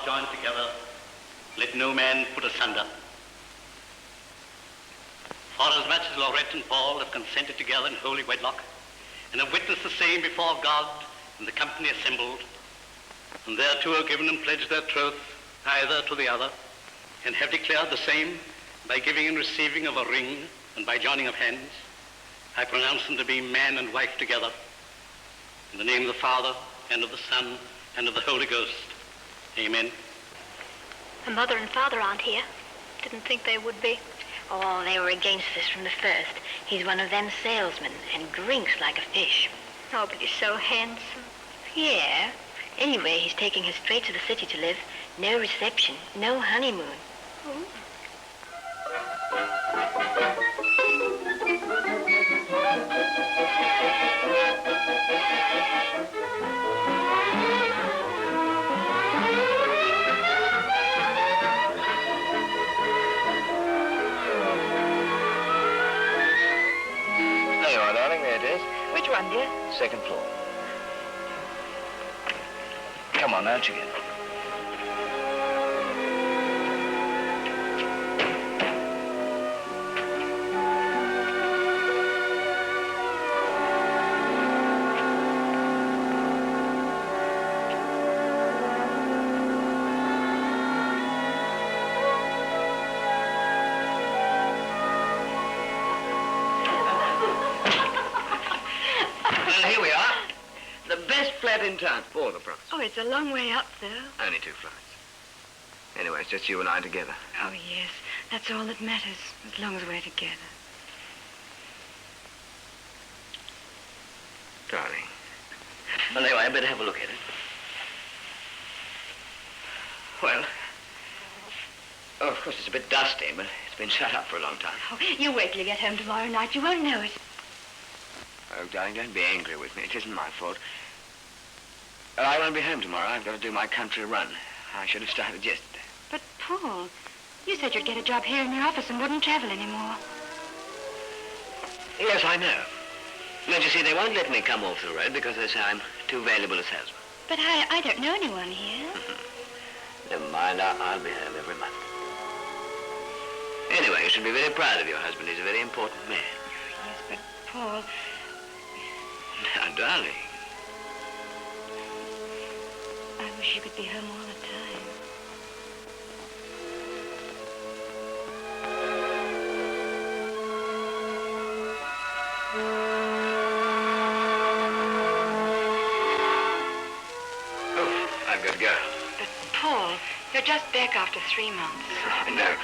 joined together, let no man put asunder. For as much as Laurette and Paul have consented together in holy wedlock, and have witnessed the same before God and the company assembled, and thereto have given and pledged their troth either to the other, and have declared the same by giving and receiving of a ring and by joining of hands, I pronounce them to be man and wife together. In the name of the Father, and of the Son, and of the Holy Ghost. Amen. The mother and father aren't here. Didn't think they would be. Oh, they were against us from the first. He's one of them salesmen and drinks like a fish. Oh, but he's so handsome. Yeah. Anyway, he's taking her straight to the city to live. No reception, no honeymoon. Oh. There you are, darling. There it is. Which one, dear? Second floor. Come on, out you get. In town for the price. Oh, it's a long way up, though. Only 2 flights. Anyway, it's just you and I together. Oh, yes. That's all that matters, as long as we're together. Darling. Well, anyway, I better have a look at it. Well, oh, of course, it's a bit dusty, but it's been shut up for a long time. Oh, you wait till you get home tomorrow night. You won't know it. Oh, darling, don't be angry with me. It isn't my fault. I won't be home tomorrow. I've got to do my country run. I should have started yesterday. But, Paul, you said you'd get a job here in your office and wouldn't travel anymore. Yes, I know. Don't you see, they won't let me come off the road because they say I'm too valuable a salesman. But I don't know anyone here. Never mind, I'll be home every month. Anyway, you should be very proud of your husband. He's a very important man. Yes, but, Paul... Now, darling... I wish you could be home all the time. Oh, I've got to go. But, Paul, you're just back after 3 months. I know.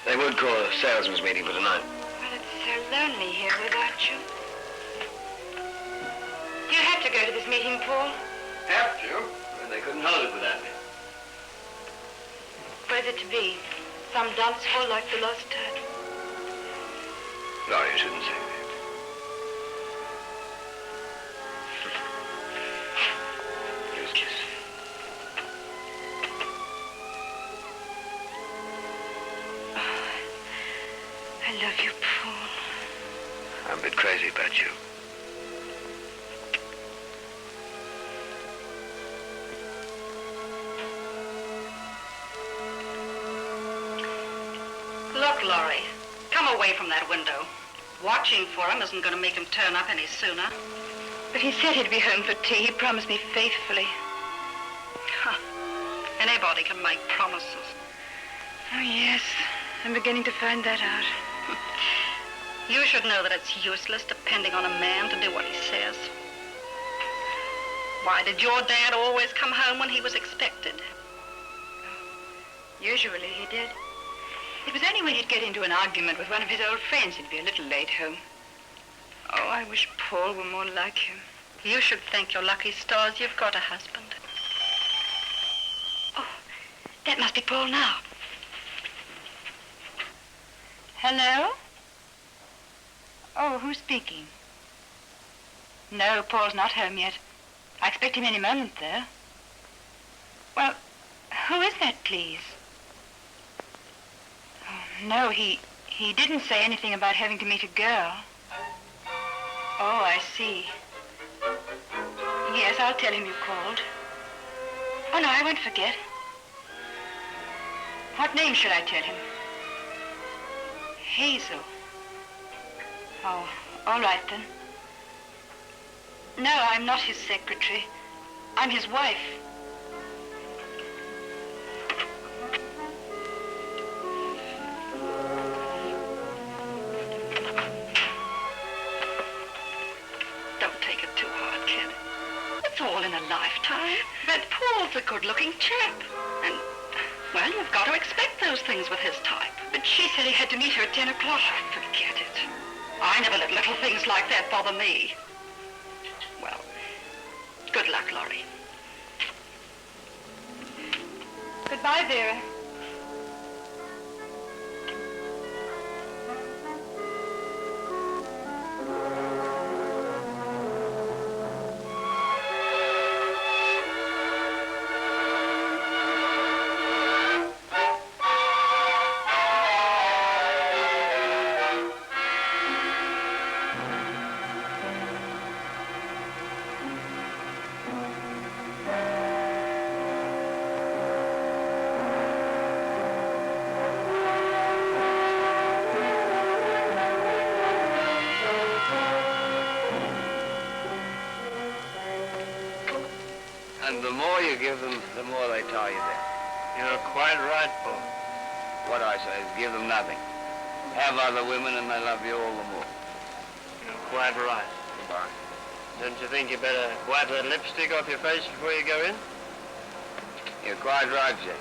They would call a salesman's meeting for tonight. Well, it's so lonely here without you. You have to go to this meeting, Paul. Have to? They couldn't hold it without me. Where's it to be? Some dance hall like the last time? Gloria, you shouldn't say that. Here's a kiss. Oh, I love you, Paul. I'm a bit crazy about you. Look, Laurie, come away from that window. Watching for him isn't going to make him turn up any sooner. But he said he'd be home for tea. He promised me faithfully. Huh. Anybody can make promises. Oh, yes. I'm beginning to find that out. You should know that it's useless depending on a man to do what he says. Why, did your dad always come home when he was expected? Usually he did. It was only when he'd get into an argument with one of his old friends he'd be a little late home. Oh, I wish Paul were more like him. You should thank your lucky stars you've got a husband. Oh, that must be Paul now. Hello? Oh, who's speaking? No, Paul's not home yet. I expect him any moment, though. Well, who is that, please? Oh, no, he didn't say anything about having to meet a girl. Oh, I see. Yes, I'll tell him you called. Oh, no, I won't forget. What name should I tell him? Hazel. Oh, all right then. No, I'm not his secretary. I'm his wife. Don't take it too hard, kid. It's all in a lifetime. But Paul's a good-looking chap. And, well, you've got to expect those things with his type. But she said he had to meet her at 10 o'clock. Forget it. I never let little things like that bother me. Well, good luck, Laurie. Goodbye, Vera. And the more you give them, the more they tie you down. You're quite right, Paul. What I say is give them nothing. Have other women and they love you all the more. You're quite right. Goodbye. Don't you think you better wipe that lipstick off your face before you go in? You're quite right, Jake.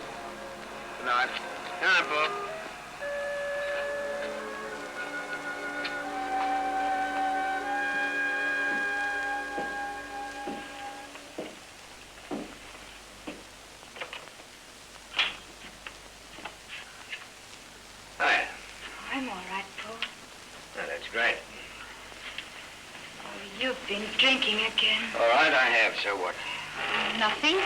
Good night. Good night, Paul. Hi. I'm all right, Paul. Oh, that's great. Oh, you've been drinking again. All right, I have. So what? Nothing?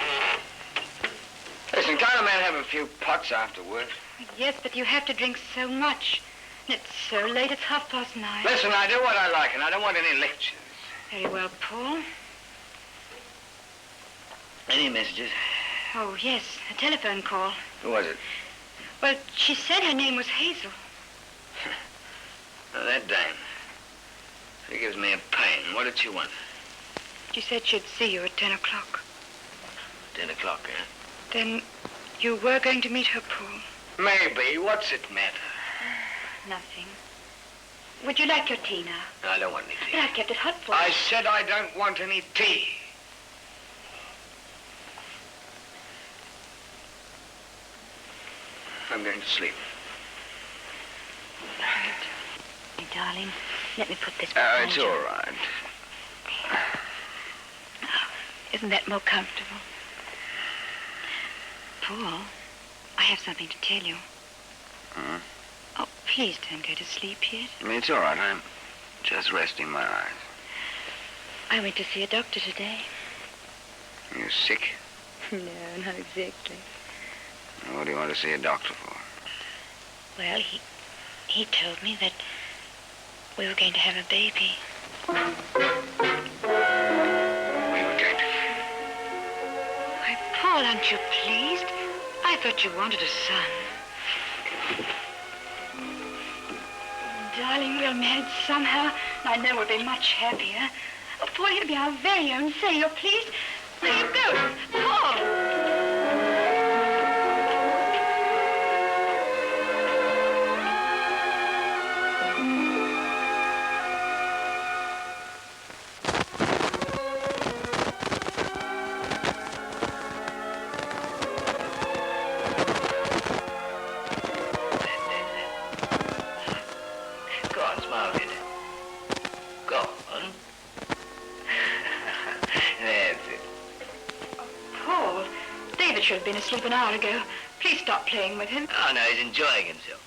Listen, can't a man have a few pots after work? Yes, but you have to drink so much. And it's so late, it's 9:30. Listen, I do what I like, and I don't want any lectures. Very well, Paul. Any messages? Oh, yes, a telephone call. Who was it? Well, she said her name was Hazel. Oh, that dame. She gives me a pain. What did she want? She said she'd see you at 10 o'clock. 10 o'clock, eh? Then you were going to meet her, Paul? Maybe. What's it matter? Nothing. Would you like your tea now? I don't want any tea. But I've kept it hot for you. I said I don't want any tea. I'm going to sleep. Hey, darling, let me put this It's behind you. all right. Isn't that more comfortable? Paul, I have something to tell you. Hmm? Oh, please don't go to sleep yet. I mean, it's all right. I'm just resting my eyes. I went to see a doctor today. You sick? No, not exactly. What do you want to see a doctor for? Well, he told me that we were going to have a baby. We were going to... Why, Paul, aren't you pleased? I thought you wanted a son. Darling, we'll manage somehow. I know we'll be much happier. Oh, Paul, he'll be our very own. Say you're pleased. There you go. Paul! Go on, smile, kid. Go on. That's it. Paul, David should have been asleep an hour ago. Please stop playing with him. Oh, no, he's enjoying himself.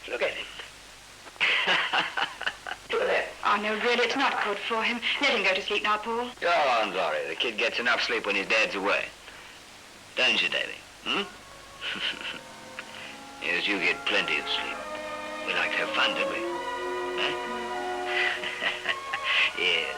Look at him. Look at that. Oh, no, really, it's not good for him. Let him go to sleep now, Paul. Go on, Gloria. The kid gets enough sleep when his dad's away. Don't you, Davy? Hmm? Yes, you get plenty of sleep. We like to have fun, don't we? Huh? Yes.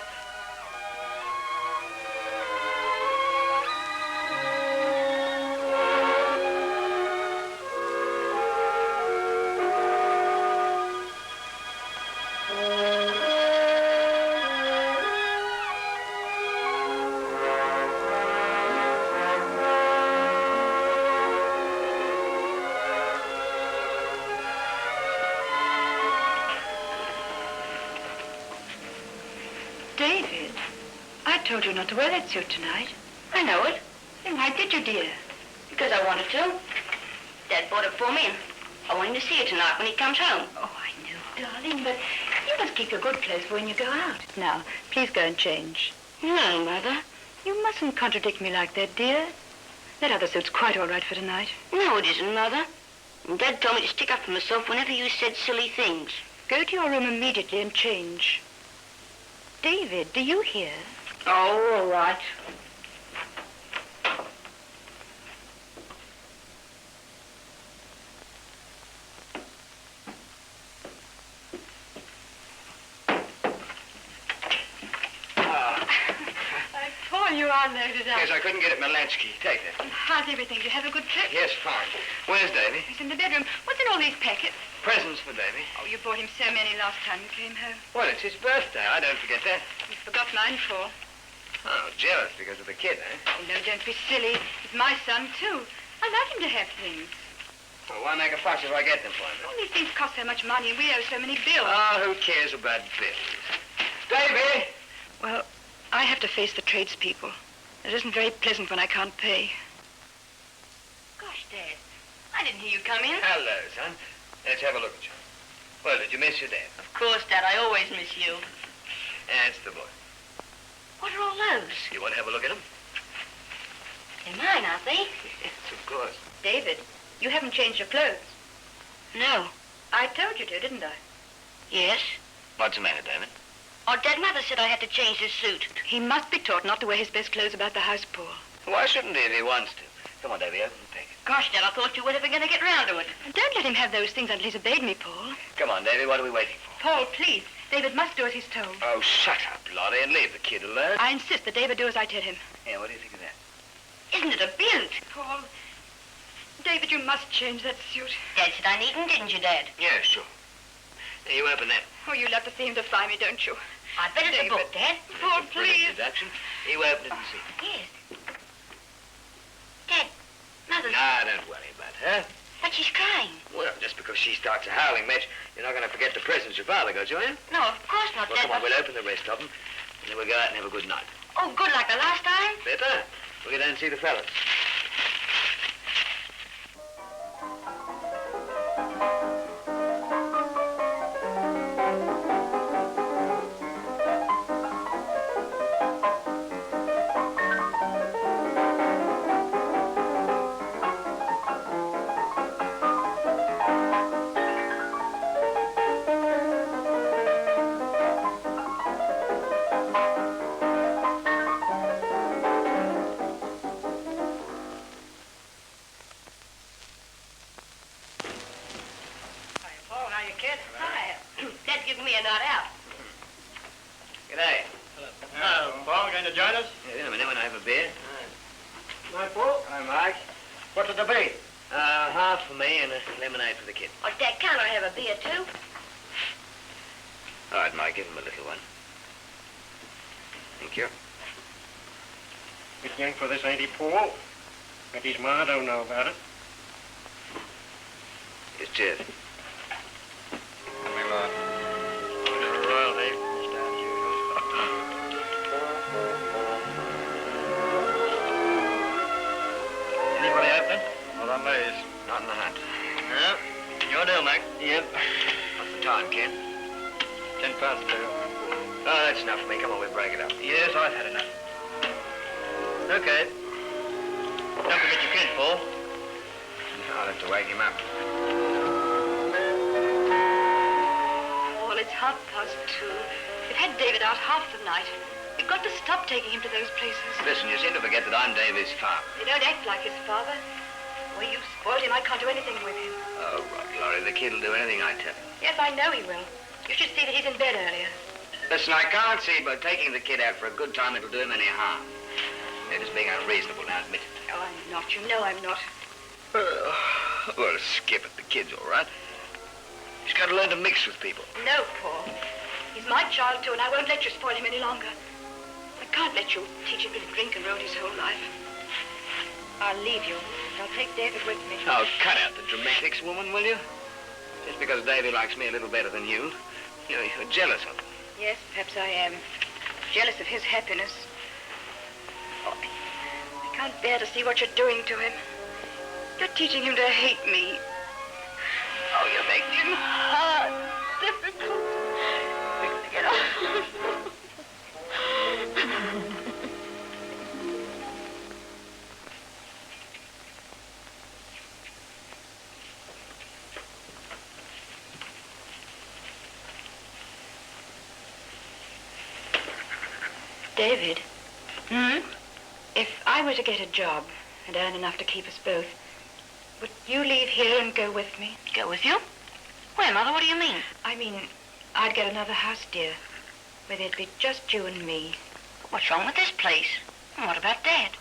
told you not to wear that suit tonight. I know it. Then why did you, dear? Because I wanted to. Dad bought it for me, and I want him to see it tonight when he comes home. Oh, I know, darling, but you must keep your good clothes for when you go out. Now, please go and change. No, Mother. You mustn't contradict me like that, dear. That other suit's quite all right for tonight. No, it isn't, Mother. And Dad told me to stick up for myself whenever you said silly things. Go to your room immediately and change. David, do you hear? Oh, all right. Paul, you are loaded up. Yes, I couldn't get at my latchkey. Take that. How's everything? Did you have a good trip? Yes, fine. Where's Davy? He's in the bedroom. What's in all these packets? Presents for Davy. Oh, you brought him so many last time you came home. Well, it's his birthday. I don't forget that. You forgot mine, Paul. Oh, jealous because of the kid, eh? Oh, no, don't be silly. It's my son, too. I like him to have things. Well, why make a fuss if I get them for him? All these things cost so much money, and we owe so many bills. Oh, who cares about bills? Davy! Well, I have to face the tradespeople. It isn't very pleasant when I can't pay. Gosh, Dad, I didn't hear you come in. Hello, son. Let's have a look at you. Well, did you miss your dad? Of course, Dad, I always miss you. That's the boy. What are all those? You want to have a look at them? They're mine, aren't they? Yes, of course. David, you haven't changed your clothes. No. I told you to, didn't I? Yes. What's the matter, David? Oh, Dad, Mother said I had to change his suit. He must be taught not to wear his best clothes about the house, Paul. Why shouldn't he if he wants to? Come on, Davy, open the packet. Gosh, Dad, I thought you were never going to get round to it. Don't let him have those things until he's obeyed me, Paul. Come on, Davy, what are we waiting for? Paul, please. David must do as he's told. Oh, shut up, Lottie, and leave the kid alone. I insist that David do as I tell him. Yeah, what do you think of that? Isn't it a beaut? Paul, David, you must change that suit. Dad said I needn't, didn't you, Dad? Yeah, sure. Now, you open that. Oh, you love to see him defy me, don't you? I bet it's David. a book, Dad. Paul, For an please. introduction. You open it and see. Yes. Dad, Mother. Nah, don't worry about her. But she's crying. Well, just because she starts a howling match, you're not going to forget the presents your father got you, are you? No, of course not, Well, Dad. come on, we'll open the rest of them, and then we'll go out and have a good night. Oh, good, like the last time? Better. We'll go down and see the fellas. Dad's giving me a night out. G'day. Hello, Paul, going to join us? Yeah, in a minute when I have a beer. Night, Paul. Hi, Mike. What's it to be? Half for me and a lemonade for the kid. Oh, Dad, can't I have a beer, too? All right, Mike, give him a little one. Thank you. Bit young for this, ain't he, Paul? But his ma don't know about it. Yes, cheers. My lord. You're a royalty, Mr. Anybody out there? Well, I'm amazed. Not in the hunt. Yeah. Your deal, Mac. Yep. What's the time, Ken? 2:10. Oh, that's enough for me. Come on, we'll break it up. Yes, I've had enough. Okay. Don't forget your kid, Paul. I'll have to wake him up. Paul, it's 2:30. We've had David out half the night. You've got to stop taking him to those places. Listen, you seem to forget that I'm Davy's father. You don't act like his father. Well, you've spoiled him. I can't do anything with him. Oh, Rod, Laurie, the kid will do anything I tell him. Yes, I know he will. You should see that he's in bed earlier. Listen, I can't see by taking the kid out for a good time it'll do him any harm. You're just being unreasonable now, admit it. Oh, I'm not. You know I'm not. Well, skip it. The kid's all right. He's got to learn to mix with people. No, Paul. He's my child, too, and I won't let you spoil him any longer. I can't let you teach him to drink and roll his whole life. I'll leave you. I'll take David with me. Oh, cut out the dramatics, woman, will you? Just because Davy likes me a little better than you, you're jealous of him. Yes, perhaps I am. Jealous of his happiness. Oh, I can't bear to see what you're doing to him. You're teaching him to hate me. Oh, you're making him hard, difficult. We're going to get off. David, If I were to get a job and earn enough to keep us both, would you leave here and go with me? go with you? Where, Mother? What do you mean? I mean, I'd get another house, dear, where there'd be just you and me. What's wrong with this place? And what about Dad?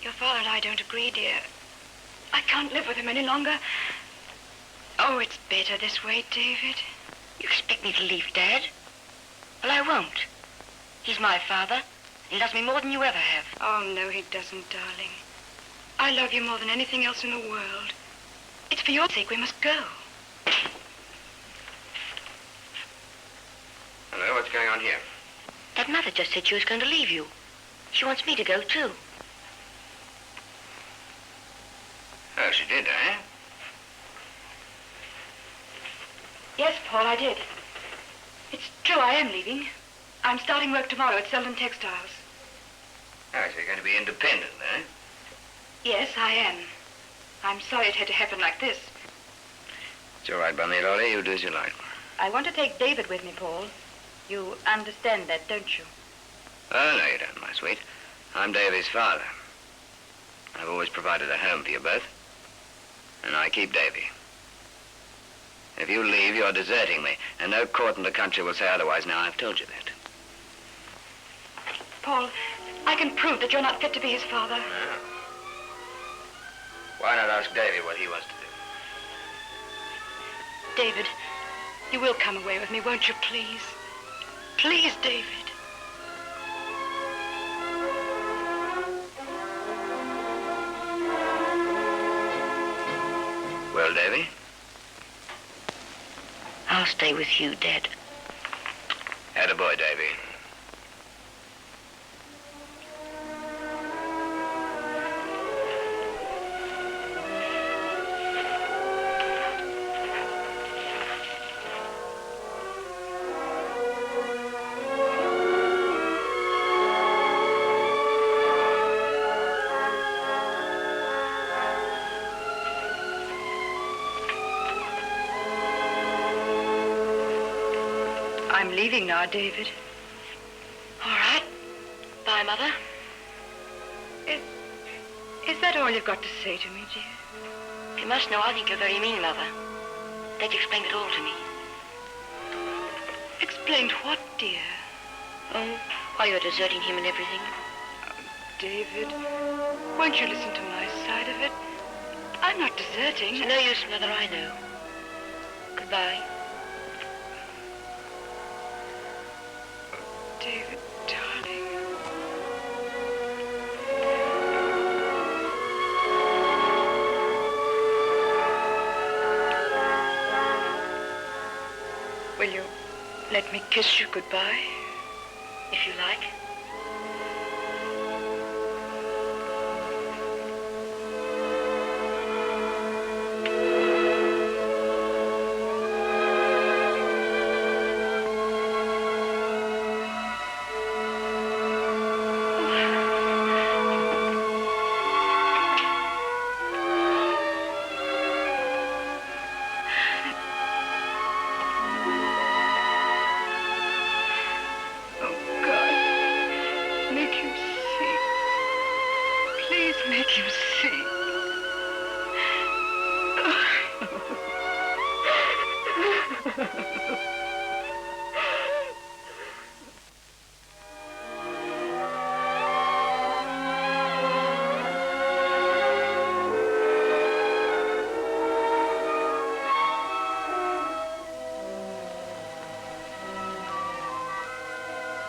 Your father and I don't agree, dear. I can't live with him any longer. Oh, it's better this way, David. You expect me to leave Dad? Well, I won't. He's my father. He loves me more than you ever have. Oh, no, he doesn't, darling. I love you more than anything else in the world. It's for your sake we must go. Hello, what's going on here? That Mother just said she was going to leave you. She wants me to go, too. Oh, she did, eh? Yes, Paul, I did. It's true, I am leaving. I'm starting work tomorrow at Selden Textiles. Oh, so you're going to be independent, eh? Yes, I am. I'm sorry it had to happen like this. It's all right by me, Lolly. You do as you like. I want to take David with me, Paul. You understand that, don't you? Oh, no, you don't, my sweet. I'm Davy's father. I've always provided a home for you both. And I keep Davy. If you leave, you're deserting me, and no court in the country will say otherwise. Now, I've told you that. Paul, I can prove that you're not fit to be his father. No. Why not ask Davy what he wants to do? David, you will come away with me, won't you, please? Please, David. Well, Davy? I'll stay with you, Dad. Attaboy, Davy. I'm leaving now, David. All right. Bye, Mother. Is that all you've got to say to me, dear? You must know I think you're very mean, Mother. Dad explained it all to me. Explained what, dear? Oh, why you're deserting him and everything. David, won't you listen to my side of it? I'm not deserting. It's no use, Mother, I know. Goodbye. David, darling. Will you let me kiss you goodbye? If you like.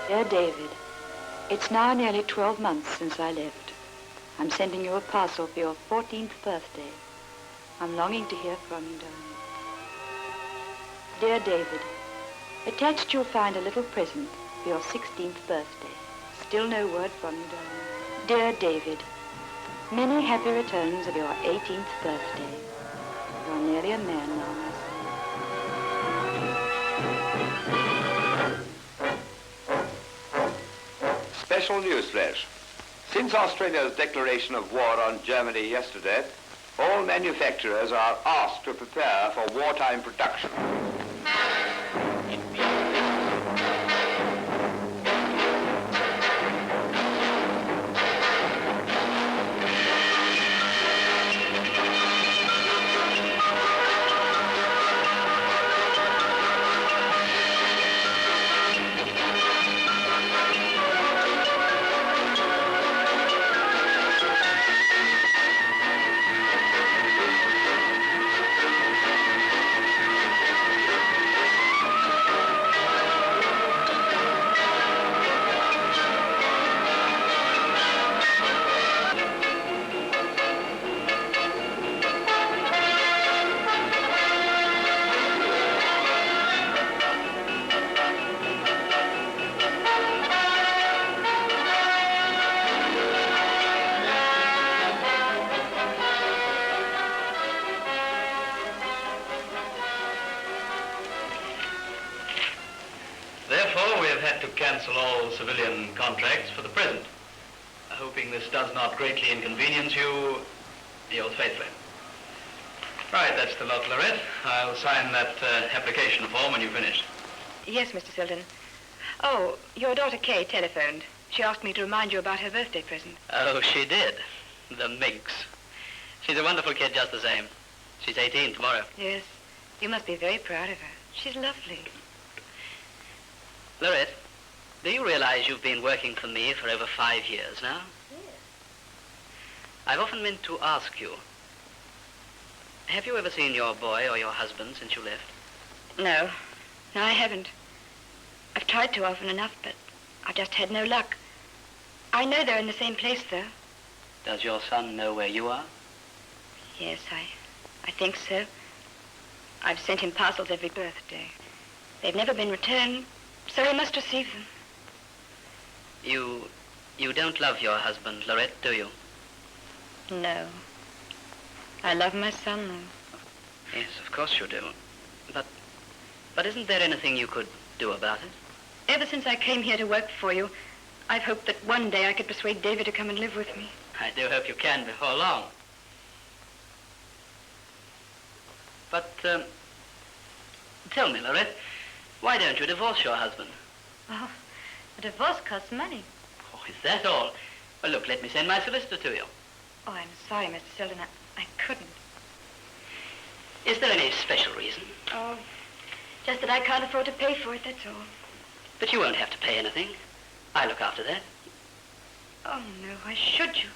Dear David, it's now nearly 12 months since I left. I'm sending you a parcel for your 14th birthday. I'm longing to hear from you, darling. Dear David, attached you'll find a little present for your 16th birthday. still no word from you, darling. Dear David, many happy returns of your 18th birthday. You're nearly a man now, my son. Special newsflash. Since Australia's declaration of war on Germany yesterday, all manufacturers are asked to prepare for wartime production. Therefore, we have had to cancel all civilian contracts for the present, hoping this does not greatly inconvenience you. Yours faithfully. Right, that's the lot, Lorette. I'll sign that application form when you've finished. Yes, Mr. Silton. Oh, your daughter Kay telephoned. She asked me to remind you about her birthday present. Oh, she did. The minx. She's a wonderful kid just the same. She's 18 tomorrow. Yes. You must be very proud of her. She's lovely. Lorette, do you realize you've been working for me for over 5 years now? Yes. I've often meant to ask you, have you ever seen your boy or your husband since you left? No. No, I haven't. I've tried to often enough, but I just had no luck. I know they're in the same place, though. Does your son know where you are? Yes, I think so. I've sent him parcels every birthday. They've never been returned, so he must receive them. You don't love your husband, Lorette, do you? No. I love my son, though. Yes, of course you do. But isn't there anything you could do about it? Ever since I came here to work for you, I've hoped that one day I could persuade David to come and live with me. I do hope you can before long. But, tell me, Lorette, why don't you divorce your husband? Oh, a divorce costs money. Oh, is that all? Well, look, let me send my solicitor to you. Oh, I'm sorry, Mr. Silton. I couldn't. Is there any special reason? Oh, just that I can't afford to pay for it, that's all. But you won't have to pay anything. I look after that. Oh, no, why should you?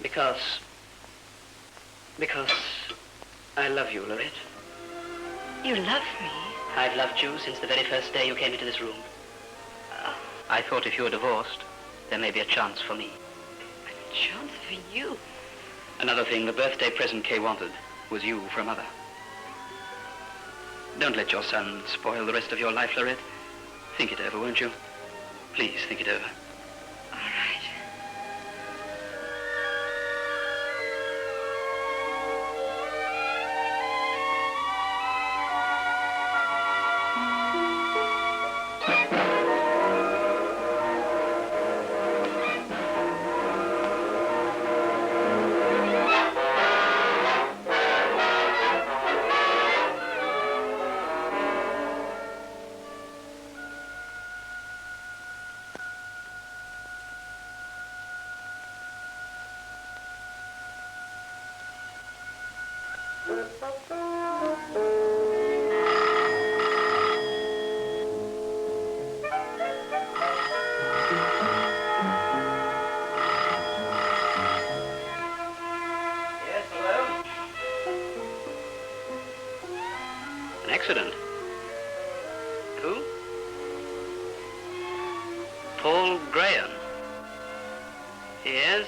Because I love you, Lorette. You love me? I've loved you since the very first day you came into this room. Oh. I thought if you were divorced, there may be a chance for me. A chance for you? Another thing, the birthday present Kay wanted was you for a mother. Don't let your son spoil the rest of your life, Lorette. Think it over, won't you? Please, think it over. All right. Accident? Who? Paul Graham. Yes?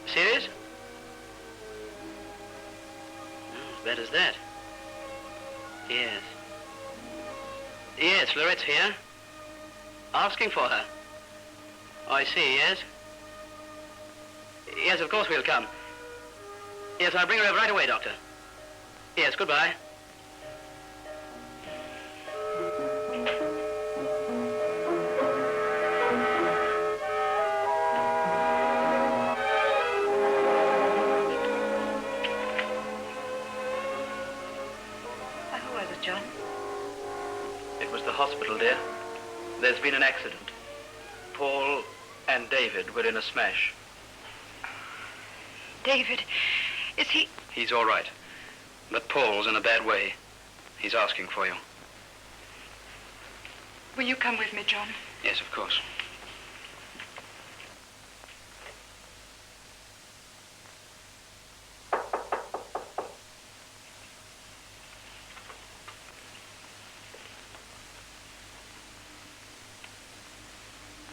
Serious? Oh, as bad as that. Yes. Yes, Lorette's here. Asking for her? Oh, I see, yes. Yes, of course we'll come. Yes, I'll bring her over right away, Doctor. Yes, goodbye. Who was it, John? It was the hospital, dear. There's been an accident. Paul and David were in a smash. David, is he... He's all right. But Paul's in a bad way. He's asking for you. Will you come with me, John? Yes, of course.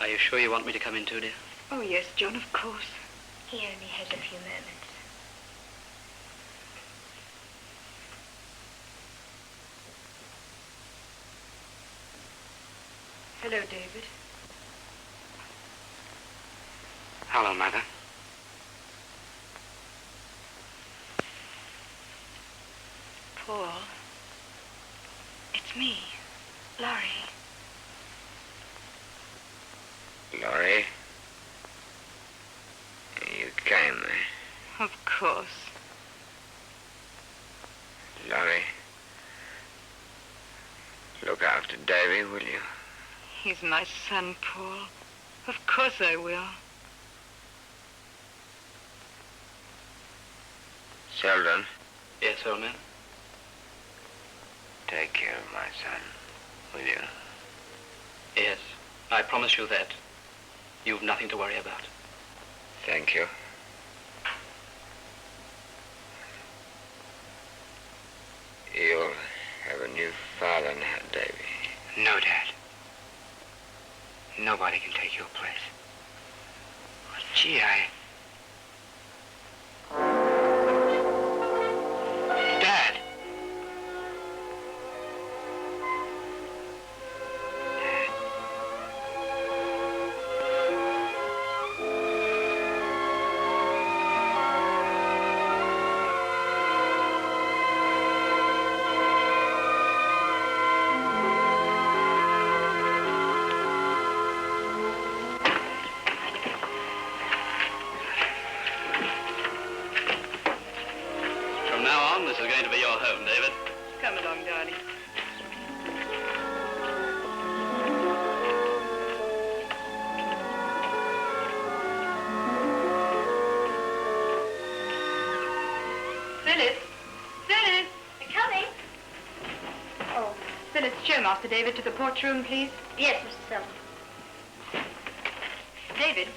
Are you sure you want me to come in too, dear? Oh, yes, John, of course. He only has a few moments. Hello, David. Hello, Mother. Paul. It's me, Laurie. Laurie? You came there. Of course. Laurie, look after Davy, will you? He's my son, Paul. Of course I will. Selden, Yes, old man? take care of my son, will you? Yes, I promise you that. You've nothing to worry about. Thank you. You'll have a new father now, Davy. No, Dad. Nobody can take your place. Oh, gee, Dad! From now on, this is going to be your home, David. Come along, darling. Phyllis! Phyllis! We're coming. Oh, Phyllis, show Master David to the porch room, please. Yes, Mr. Selden. David,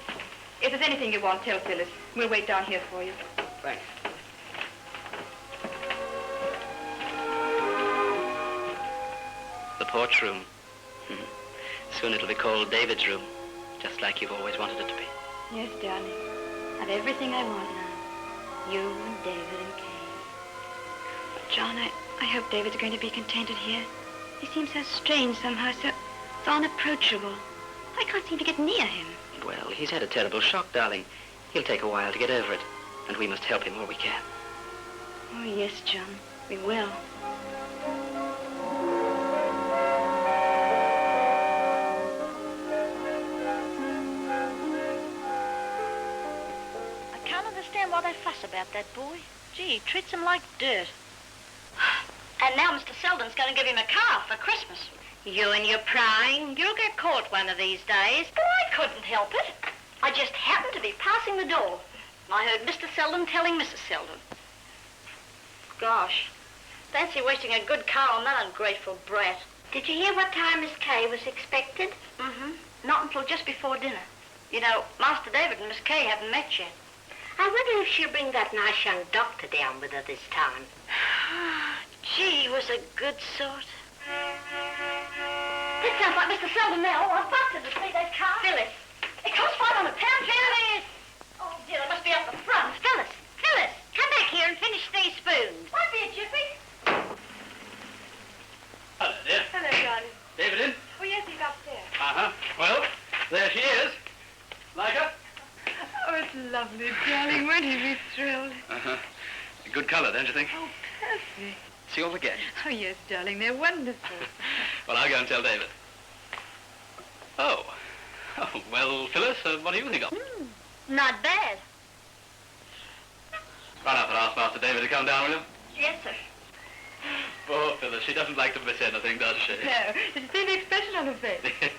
if there's anything you want, tell Phyllis. We'll wait down here for you. Thanks. The porch room. Soon it'll be called David's room, just like you've always wanted it to be. Yes, darling. I've everything I want now. You and David and Kay. John, I hope David's going to be contented here. He seems so strange somehow, so unapproachable. I can't seem to get near him. Well, he's had a terrible shock, darling. He'll take a while to get over it, and we must help him all we can. Oh, yes, John. We will. I can't understand why they fuss about that boy. Gee, he treats him like dirt. And now Mr. Selden's going to give him a car for Christmas. You and your prying. You'll get caught one of these days. But I couldn't help it. I just happened to be passing the door. I heard Mr. Selden telling Mrs. Selden. Gosh, fancy wasting a good car on that ungrateful brat. Did you hear what time Miss Kay was expected? Mm-hmm. Not until just before dinner. You know, Master David and Miss Kay haven't met yet. I wonder if she'll bring that nice young doctor down with her this time. Gee, he was a good sort. That sounds like Mr. Selden now. I've busted to see that car. Phyllis, it costs £500. Phyllis! Oh, dear, it must be up the front. Phyllis, come back here and finish these spoons. Might be a jiffy. Hello, dear. Hello, darling. David in? Oh, yes, he's upstairs. Uh-huh. good color, don't you think? Oh, perfect. See all the gadgets? Oh, yes, darling, they're wonderful. Well, I'll go and tell David. Oh, well, Phyllis, what do you think of? Not bad. Run up and ask Master David to come down with him. Yes, sir. Poor Phyllis, she doesn't like to miss anything, does she? No, did you see the expression on her face? Yes.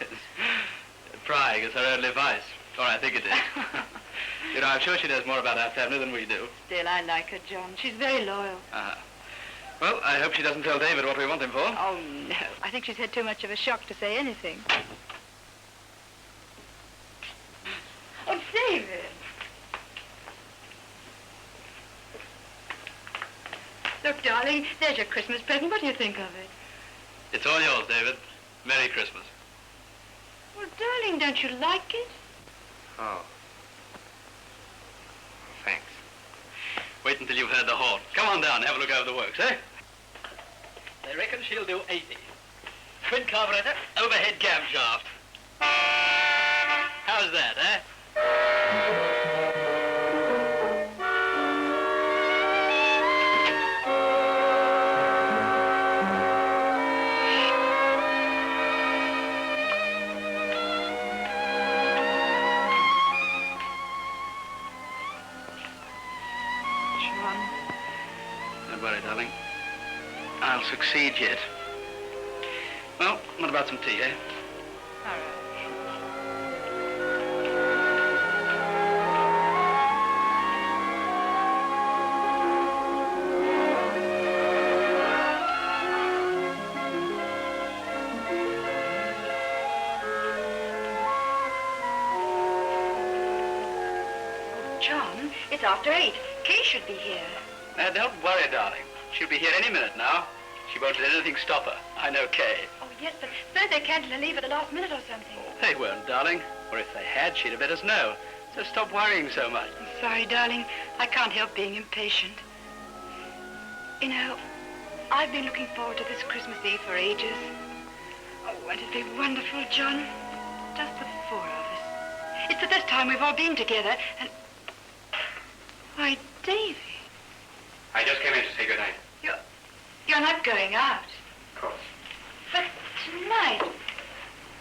Prying is her only vice. Or I think it is. You know, I'm sure she knows more about our family than we do. Still, I like her, John. She's very loyal. Uh-huh. Well, I hope she doesn't tell David what we want him for. Oh, no. I think she's had too much of a shock to say anything. Oh, David. Look, darling, there's your Christmas present. What do you think of it? It's all yours, David. Merry Christmas. Well, darling, don't you like it? Oh. Thanks. Wait until you've heard the horn. Come on down and have a look over the works, eh? They reckon she'll do 80. Twin carburetor, overhead camshaft. How's that, eh? Don't worry, darling. I'll succeed yet. Well, what about some tea, eh? All right. John, it's after 8. Kay should be here. Don't worry, darling. She'll be here any minute now. She won't let anything stop her. I know Kay. Oh, yes, but suppose they cancel and leave at the last minute or something. They won't, darling. Or if they had, she'd have let us know. So stop worrying so much. I'm sorry, darling. I can't help being impatient. You know, I've been looking forward to this Christmas Eve for ages. Oh, won't it be wonderful, John? Just the four of us. It's the first time we've all been together, and... Why, Davy. I just came in to say good night. You're not going out. Of course. But tonight,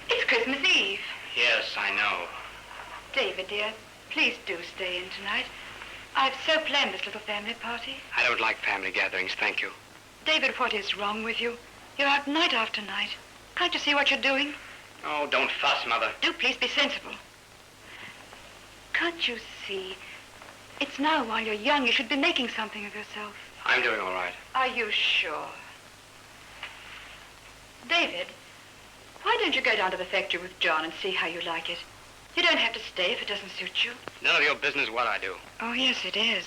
it's Christmas Eve. Yes, I know. David, dear, please do stay in tonight. I've so planned this little family party. I don't like family gatherings, thank you. David, what is wrong with you? You're out night after night. Can't you see what you're doing? Oh, don't fuss, Mother. Do please be sensible. Can't you see? It's now while you're young. You should be making something of yourself. I'm doing all right. Are you sure? David, why don't you go down to the factory with John and see how you like it? You don't have to stay if it doesn't suit you. None of your business what I do. Oh, yes, it is.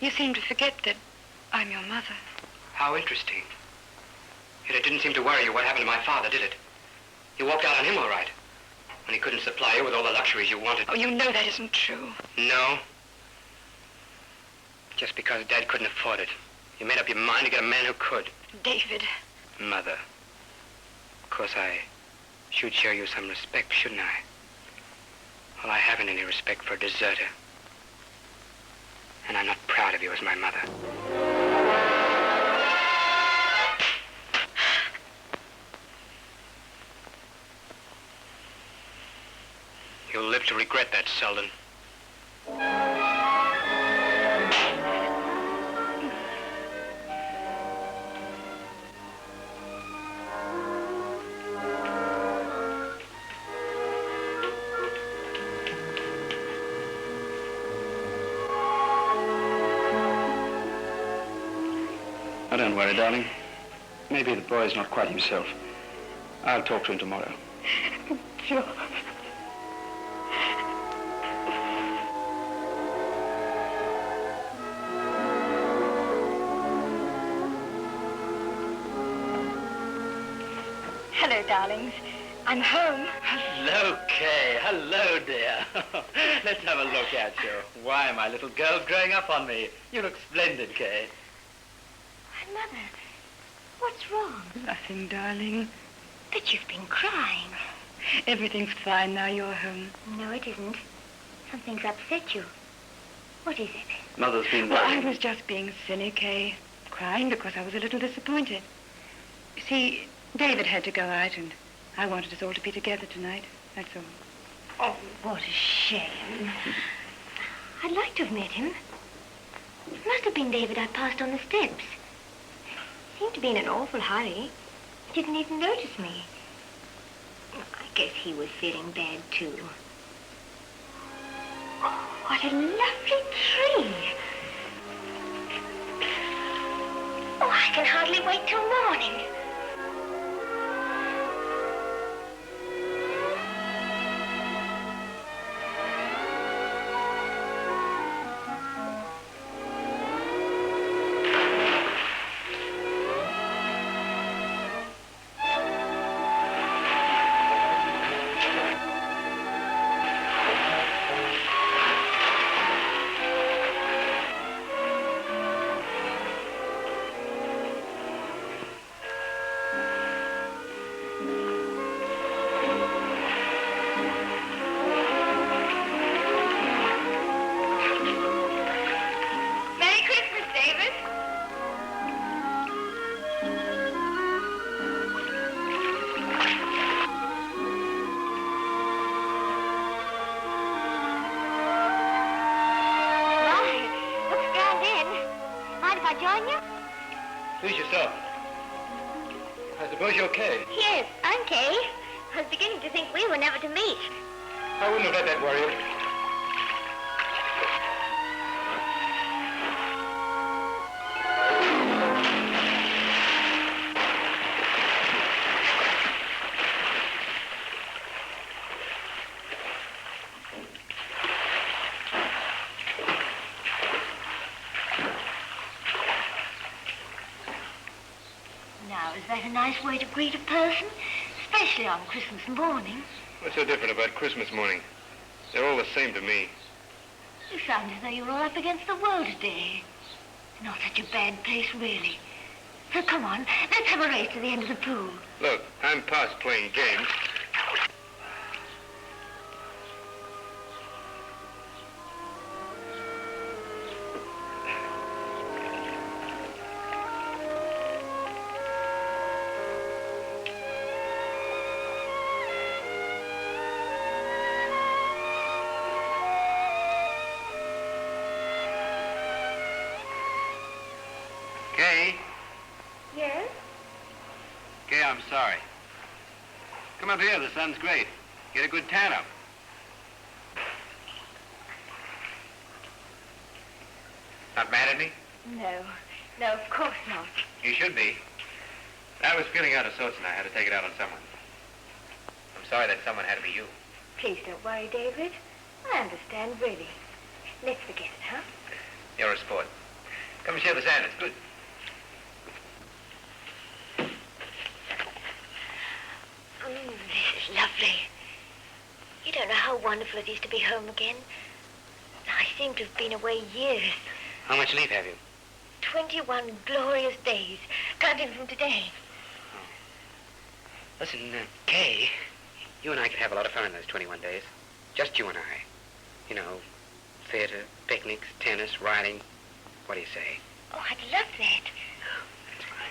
You seem to forget that I'm your mother. How interesting. Yet it didn't seem to worry you what happened to my father, did it? You walked out on him all right. When he couldn't supply you with all the luxuries you wanted. Oh, you know that isn't true. No. Just because Dad couldn't afford it. You made up your mind to get a man who could. David. Mother. Of course, I should show you some respect, shouldn't I? Well, I haven't any respect for a deserter. And I'm not proud of you as my mother. You'll live to regret that, Selden. Oh, don't worry, darling. Maybe the boy's not quite himself. I'll talk to him tomorrow. Sure. Hello, darlings. I'm home. Hello, Kay. Hello, dear. Let's have a look at you. Why, my little girl's growing up on me. You look splendid, Kay. Mother, what's wrong? Nothing, darling. But you've been crying. Everything's fine now you're home. No, it isn't. Something's upset you. What is it? Mother's been Well, I worrying. was just being silly, Kay. Crying because I was a little disappointed. You see, David had to go out, and I wanted us all to be together tonight. That's all. Oh, what a shame. I'd like to have met him. It must have been David I passed on the steps. Seemed to be in an awful hurry. Didn't even notice me. I guess he was feeling bad, too. Oh, what a lovely tree. Oh, I can hardly wait till morning. Please yourself. I suppose you're Kay. Yes, I'm Kay. I was beginning to think we were never to meet. I wouldn't have let that worry you. Now, is that a nice way to greet a person? Especially on Christmas morning. What's so different about Christmas morning? They're all the same to me. You sound as though you were all up against the world today. Not such a bad place, really. So come on, let's have a race to the end of the pool. Look, I'm past playing games. Kay? Yes? Kay, I'm sorry. Come up here, the sun's great. Get a good tan up. Not mad at me? No, of course not. You should be. I was feeling out of sorts and I had to take it out on someone. I'm sorry that someone had to be you. Please don't worry, David. I understand, really. Let's forget it, huh? You're a sport. Come and share the sand, it's good. This is lovely. You don't know how wonderful it is to be home again. I seem to have been away years. How much leave have you? 21 glorious days, counting from today. Listen, Kay, you and I could have a lot of fun in those 21 days. Just you and I. You know, theater, picnics, tennis, riding. What do you say? Oh, I'd love that. That's fine.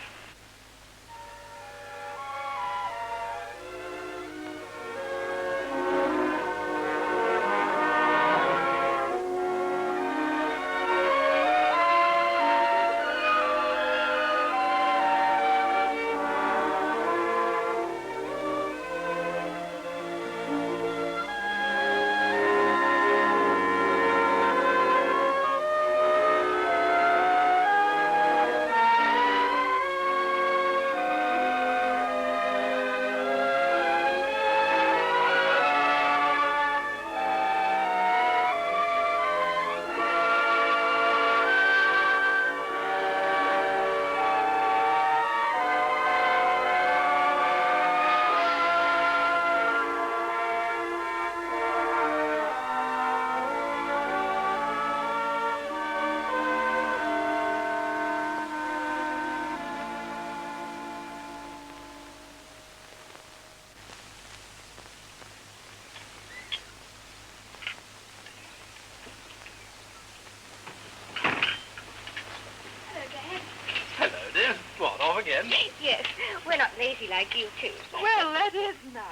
again. Yes, we're not lazy like you two. Well, that is nice.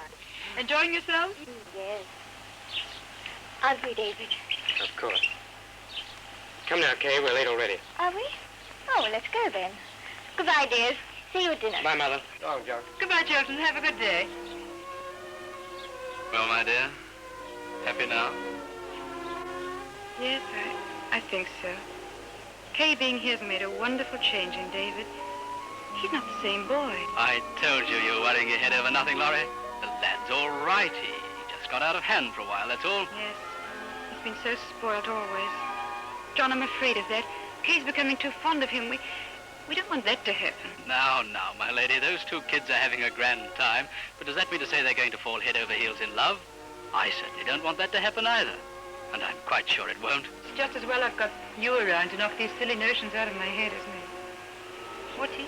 Enjoying yourselves? Yes. Aren't we, David? Of course. Come now, Kay. We're late already. Are we? Oh, well, let's go then. Goodbye, dears. See you at dinner. Bye, Mother. Oh, Joe. Goodbye, children. Have a good day. Well, my dear, happy now? Yes, I think so. Kay being here's made a wonderful change in David. He's not the same boy. I told you you were worrying your head over nothing, Laurie. The lad's all right. He just got out of hand for a while, that's all. Yes. He's been so spoiled always. John, I'm afraid of that. Kay's becoming too fond of him. We don't want that to happen. Now, my lady, those two kids are having a grand time, but does that mean to say they're going to fall head over heels in love? I certainly don't want that to happen either, and I'm quite sure it won't. It's just as well I've got you around to knock these silly notions out of my head, isn't it? What, T?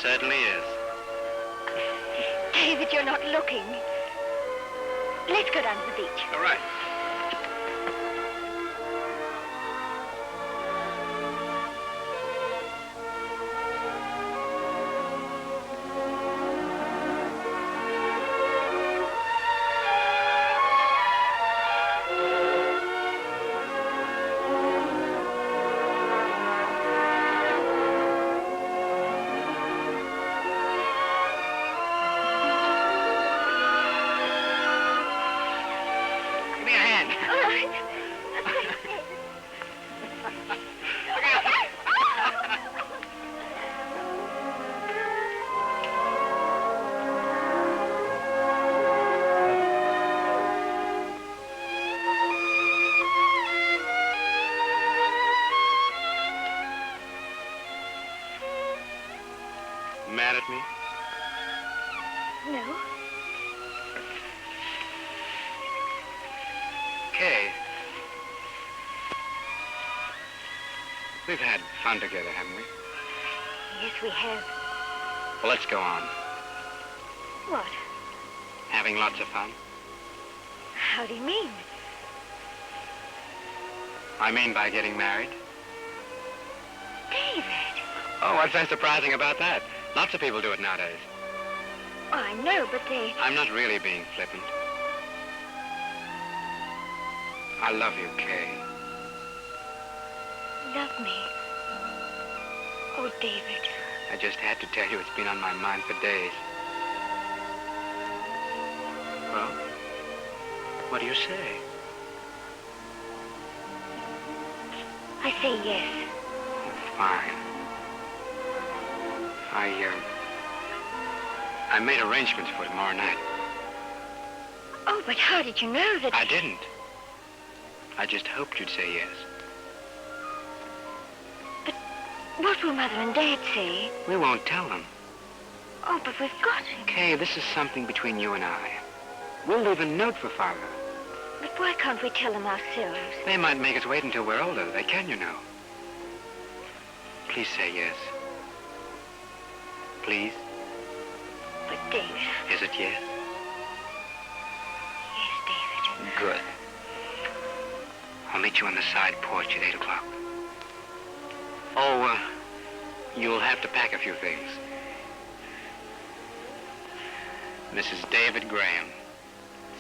Certainly is. David, you're not looking. Let's go down to the beach. All right. Mad at me? No. Kay. We've had fun together, haven't we? Yes, we have. Well, let's go on. What? Having lots of fun. How do you mean? I mean by getting married. David. Oh, what's so surprising about that? Lots of people do it nowadays. Oh, I know, but they... I'm not really being flippant. I love you, Kay. Love me? Oh, David. I just had to tell you it's been on my mind for days. Well, what do you say? I say yes. Fine. I made arrangements for tomorrow night. Oh, but how did you know that... I didn't. I just hoped you'd say yes. But what will Mother and Dad say? We won't tell them. Oh, but we've got to. Kay, this is something between you and I. We'll leave a note for Father. But why can't we tell them ourselves? They might make us wait until we're older. They can, you know. Please say yes. Please? But, David... Is it yes? Yes, David. Good. I'll meet you on the side porch at 8 o'clock. Oh, you'll have to pack a few things. Mrs. David Graham.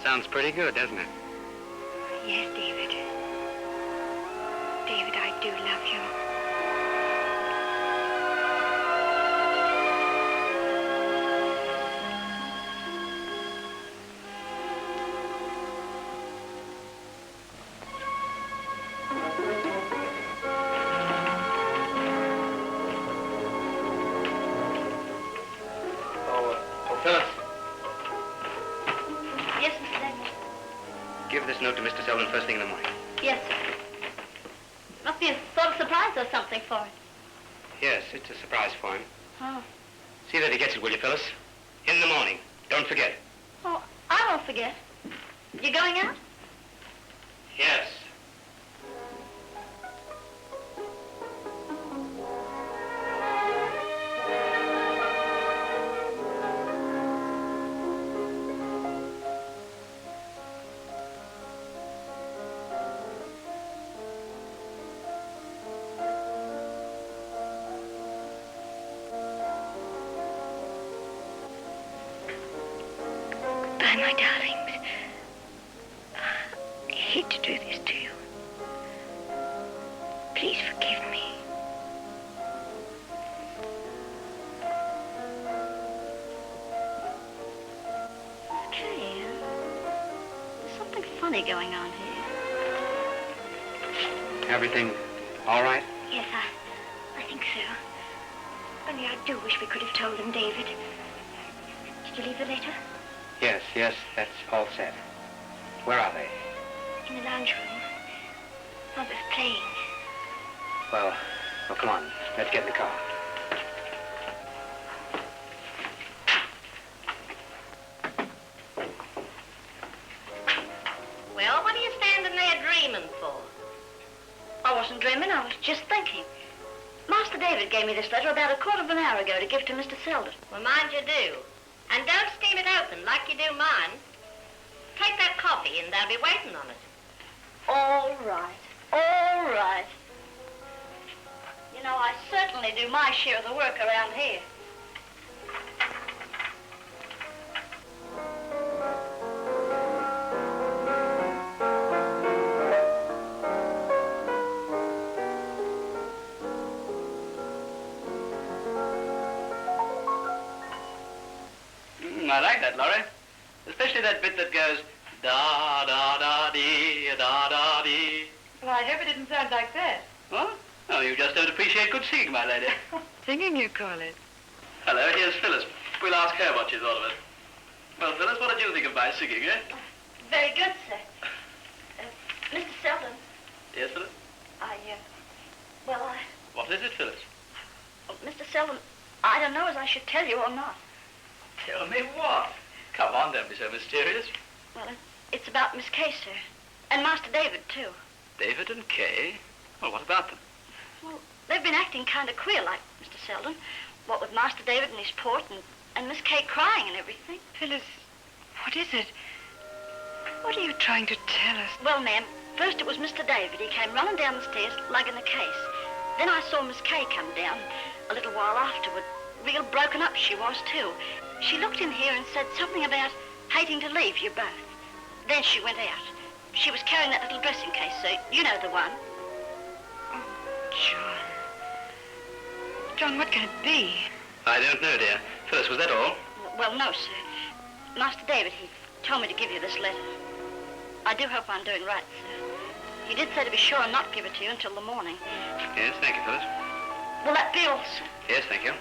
Sounds pretty good, doesn't it? Yes, David. David, I do love you. note to Mr. Selden first thing in the morning. Yes, sir. Must be a sort of surprise or something for him. Yes, it's a surprise for him. Oh. See that he gets it, will you, Phyllis? In the morning. Don't forget. Oh, I won't forget. You going out? Yes. Goodbye, my darlings. I hate to do this to you. Please forgive me. Okay. There's something funny going on here. Everything all right? Yes, I think so. Only I do wish we could have told him, David. Did you leave the letter? Yes, that's all set. Where are they? In the lounge room. Mother's playing. Well, come on. Let's get in the car. Well, what are you standing there dreaming for? I wasn't dreaming, I was just thinking. Master David gave me this letter about a quarter of an hour ago to give to Mr. Selden. Well, mind you do. And don't steam it open like you do mine. Take that coffee and they'll be waiting on it. All right. All right. You know, I certainly do my share of the work around here. I like that, Laurie. Especially that bit that goes da-da-da-dee, da-da-dee. Well, I hope it didn't sound like that. What? Oh, you just don't appreciate good singing, my lady. Singing, you call it? Hello, here's Phyllis. We'll ask her what she thought of it. Well, Phyllis, what did you think of my singing, eh? Very good, sir. Mr. Selden. Yes, Phyllis? What is it, Phyllis? Mr. Selden, I don't know as I should tell you or not. Tell me what? Come on, don't be so mysterious. Well, it's about Miss Kay, sir. And Master David, too. David and Kay? Well, what about them? Well, they've been acting kind of queer, like Mr. Selden. What with Master David and his port and Miss Kay crying and everything. Phyllis, what is it? What are you trying to tell us? Well, ma'am, first it was Mr. David. He came running down the stairs, lugging a case. Then I saw Miss Kay come down a little while afterward. Real broken up she was, too. She looked in here and said something about hating to leave you both. Then she went out. She was carrying that little dressing case, sir. You know the one. Oh, John, what can it be? I don't know, dear. Phyllis, was that all? Well, no, sir. Master David, he told me to give you this letter. I do hope I'm doing right, sir. He did say to be sure and not give it to you until the morning. Yes, thank you, Phyllis. Will that be all, sir? Yes, thank you.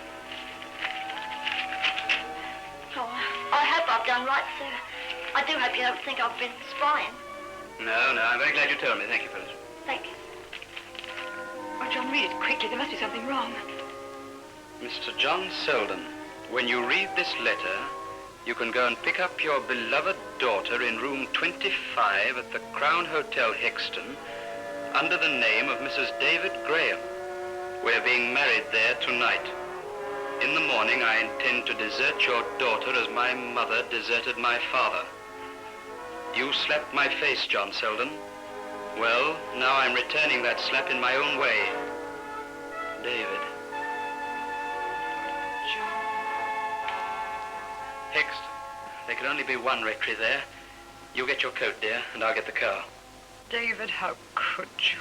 Oh, I hope I've done right, sir. I do hope you don't think I've been spying. No, I'm very glad you told me. Thank you, Phyllis. Thank you. Oh, John, read it quickly. There must be something wrong. Mr. John Selden, when you read this letter, you can go and pick up your beloved daughter in room 25 at the Crown Hotel, Hexton, under the name of Mrs. David Graham. We're being married there tonight. In the morning, I intend to desert your daughter as my mother deserted my father. You slapped my face, John Selden. Well, now I'm returning that slap in my own way. David. Hexton. There can only be one rectory there. You get your coat, dear, and I'll get the car. David, how could you?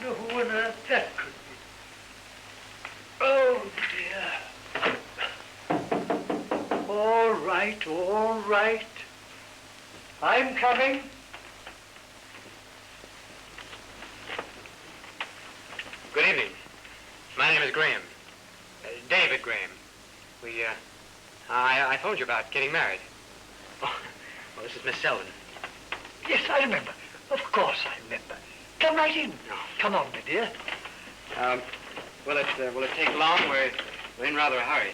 wonder who on earth that could be. Oh, dear. All right, all right. I'm coming. Good evening. My name is Graham. David Graham. I phoned you about getting married. Oh, well, this is Miss Selden. Yes, I remember. Of course I remember. Come right in. Come on, my dear. Will it take long? We're in rather a hurry.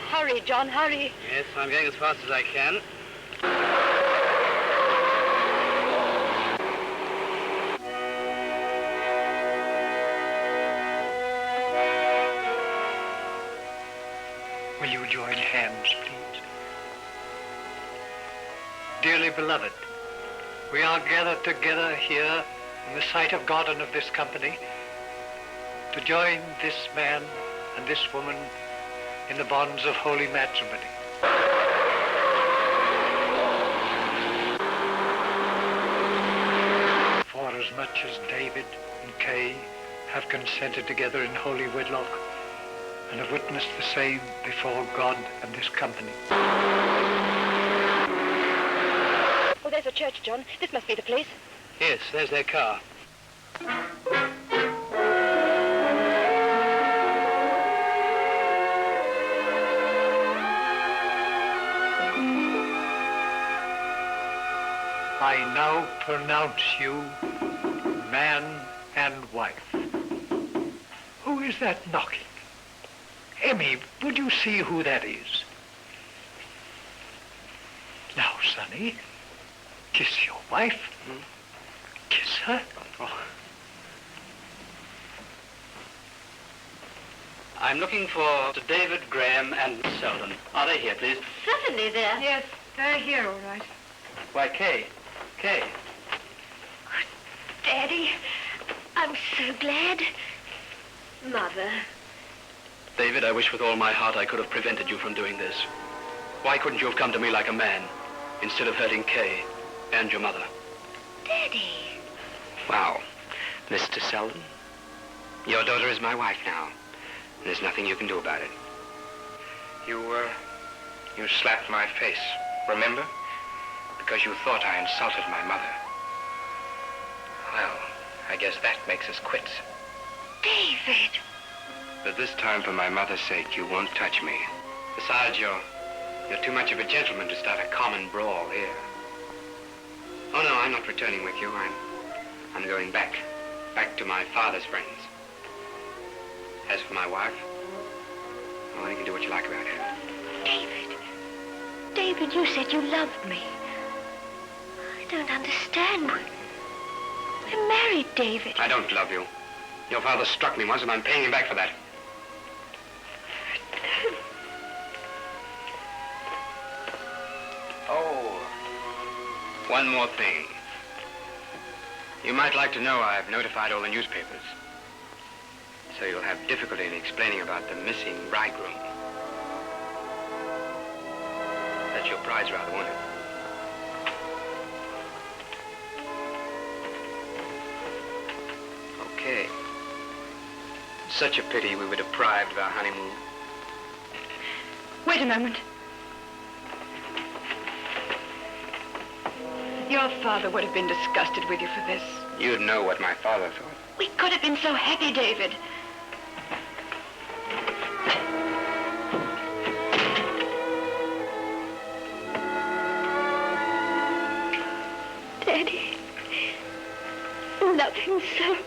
Hurry, John, hurry. Yes, I'm going as fast as I can. Will you join hands, please? Dearly beloved, we are gathered together here in the sight of God and of this company to join this man and this woman in the bonds of holy matrimony. For as much as David and Kay have consented together in holy wedlock and have witnessed the same before God and this company. Oh, there's a church, John. This must be the place. Yes, there's their car. I now pronounce you man and wife. Who is that knocking? Emmy, would you see who that is? Now, Sonny, kiss your wife. Kiss her. Oh. I'm looking for Mr. David Graham and Miss Selden. Are they here, please? Certainly there. Yes, they're here, all right. Why, Kay. Kay. Daddy, I'm so glad. Mother. David, I wish with all my heart I could have prevented you from doing this. Why couldn't you have come to me like a man instead of hurting Kay and your mother? Daddy. Wow. Mr. Selden, your daughter is my wife now. And there's nothing you can do about it. You slapped my face, remember? Because you thought I insulted my mother. Well, I guess that makes us quits. David. But this time, for my mother's sake, you won't touch me. Besides, you're too much of a gentleman to start a common brawl here. Oh, no, I'm not returning with you. I'm going back to my father's friends. As for my wife, well, you can do what you like about her. David, you said you loved me. I don't understand. We're married, David. I don't love you. Your father struck me once, and I'm paying him back for that. Oh, one more thing. You might like to know I've notified all the newspapers. So you'll have difficulty in explaining about the missing bridegroom. That's your prize, rather, won't it? Okay. Such a pity we were deprived of our honeymoon. Wait a moment. Your father would have been disgusted with you for this. You'd know what my father thought. We could have been so happy, David. Daddy, I love him so.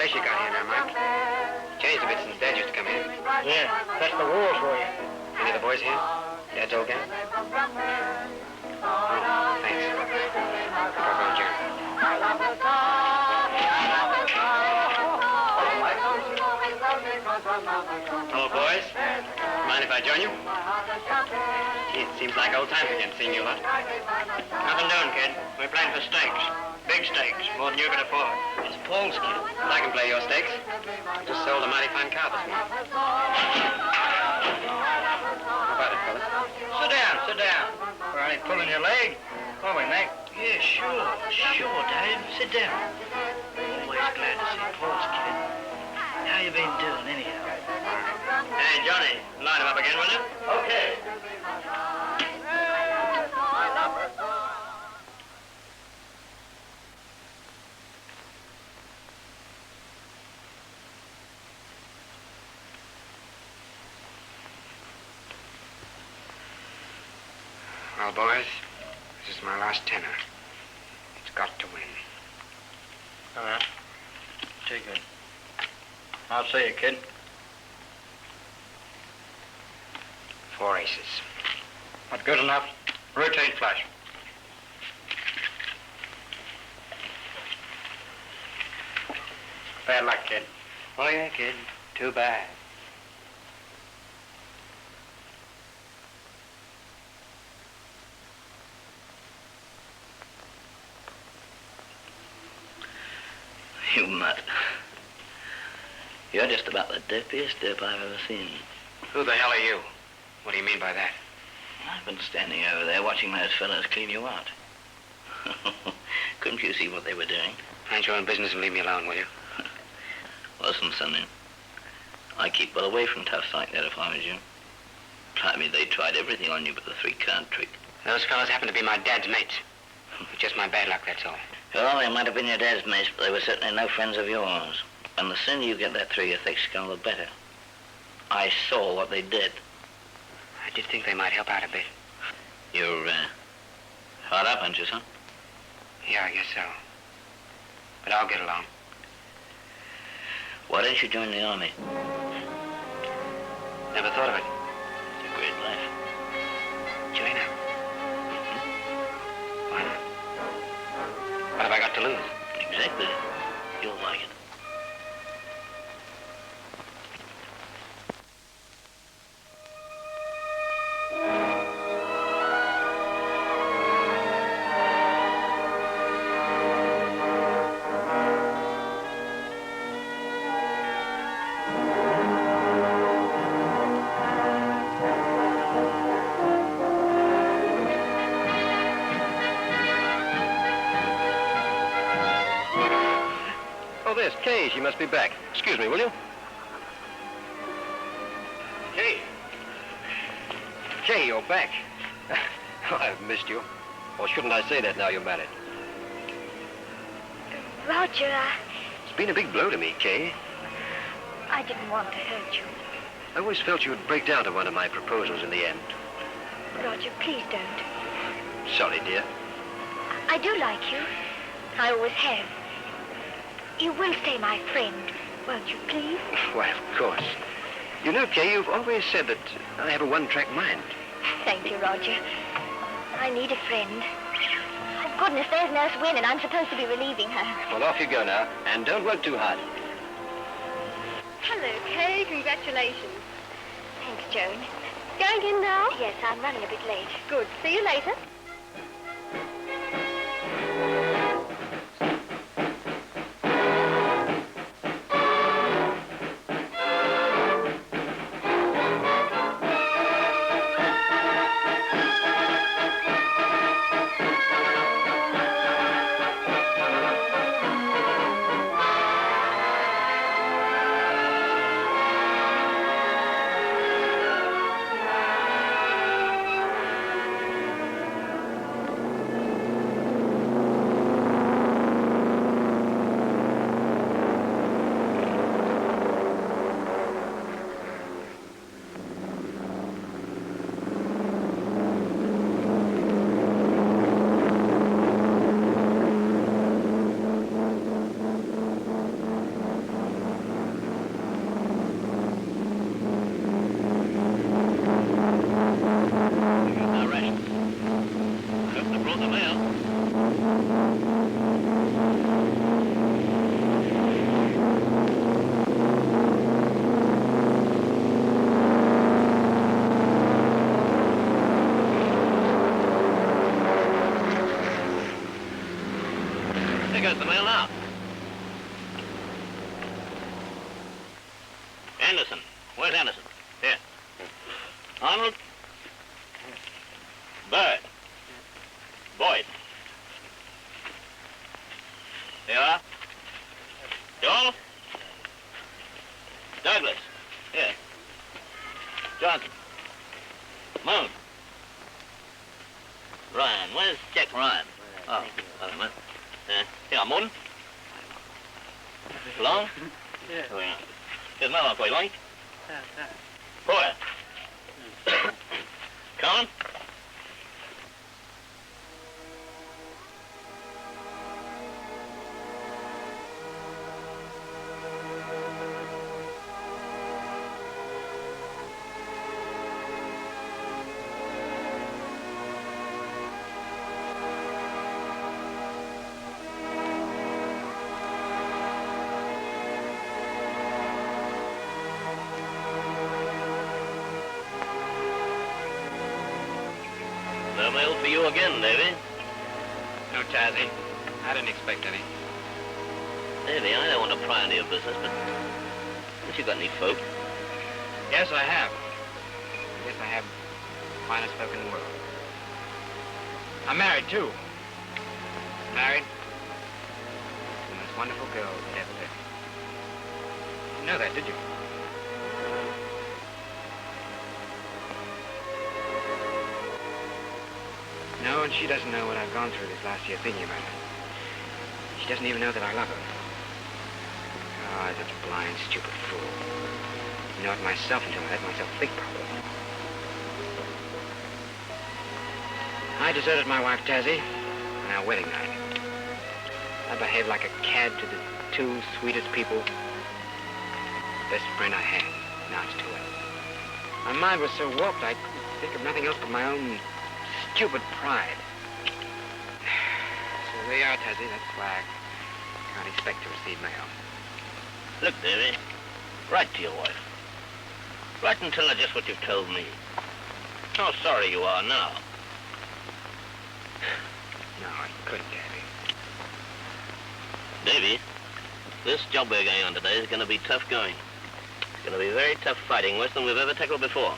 place you got here now, Mike. Changed a bit since Dad used to come here. Yeah, that's the wall for you. Any of the boys here? Dad's old gang? Oh, thanks. Talk on, Jerry. Hello, boys. Mind if I join you? Gee, it seems like old times again, seeing you lot. Nothing doing, kid. We're playing for stakes. Big stakes, more than you can afford. It's Paul's kid. I can play your stakes. Just sold a mighty fine cow this morning. About it, fella. Sit down. We're only pulling your leg. Are we, Mac? Yeah, sure, Dave. Sit down. Always glad to see Paul's kid. How you been doing, anyhow? Hey, Johnny, line him up again, will you? Okay. Well, boys, this is my last tenner. It's got to win. All right. Take it. I'll see you, kid. 4 aces. Not good enough. Rotate flush. Bad luck, kid. Oh, yeah, kid. Too bad. You mutt. You're just about the dirtiest dip I've ever seen. Who the hell are you? What do you mean by that? I've been standing over there watching those fellows clean you out. Couldn't you see what they were doing? Mind your own business and leave me alone, will you? Listen, Sonny. I keep well away from toughs like that if I was you. I mean, they tried everything on you but the 3-card trick. Those fellows happen to be my dad's mates. Just my bad luck, that's all. Well, they might have been your dad's mates, but they were certainly no friends of yours. And the sooner you get that through your thick skull, the better. I saw what they did. I did think they might help out a bit. You're, hard up, aren't you, son? Yeah, I guess so. But I'll get along. Why don't you join the army? Never thought of it. It's a great life. Join up. Why not? What have I got to lose? Exactly. You'll like it. Yes, Kay, she must be back. Excuse me, will you? Kay. Kay, you're back. I've missed you. Or shouldn't I say that now you're married? Roger, It's been a big blow to me, Kay. I didn't want to hurt you. I always felt you would break down to one of my proposals in the end. Roger, please don't. Sorry, dear. I do like you. I always have. You will stay my friend, won't you, please? Why, of course. You know, Kay, you've always said that I have a one-track mind. Thank you, Roger. I need a friend. Oh, goodness, there's Nurse Wynne, and I'm supposed to be relieving her. Well, off you go now, and don't work too hard. Hello, Kay. Congratulations. Thanks, Joan. Going in now? Yes, I'm running a bit late. Good. See you later. Where's the mail now? Anderson. Where's Anderson? Here. Arnold. Bird. Boyd. There you are. Joel. Douglas. Here. Johnson. Moon. Ryan. Where's Jack Ryan? Oh, wait a minute. Here, Moon. Long? Yeah. Oh, yeah. Here's another one for you, Long. Porter. Colin. No mail for you again, Davy. No, Tazzy. I didn't expect any. Davy, I don't want to pry into your business, but haven't you got any folk? Yes, I have. Yes, I have the finest folk in the world. I'm married, too. Married to the most wonderful girl that ever lived. You know that, did you? No, and she doesn't know what I've gone through this last year thinking about her. She doesn't even know that I love her. Oh, I'm such a blind, stupid fool. You know it myself until I let myself think properly. I deserted my wife, Tazzy, on our wedding night. I behaved like a cad to the two sweetest people, best friend I had. Now it's too late. My mind was so warped I couldn't think of nothing else but my own stupid pride. So there you are, Tazzy. That's why I can't expect to receive mail. Look, Davy, write to your wife. Write and tell her just what you've told me. How sorry you are now. No, I couldn't, Davy. Davy, this job we're going on today is going to be tough going. It's going to be very tough fighting, worse than we've ever tackled before.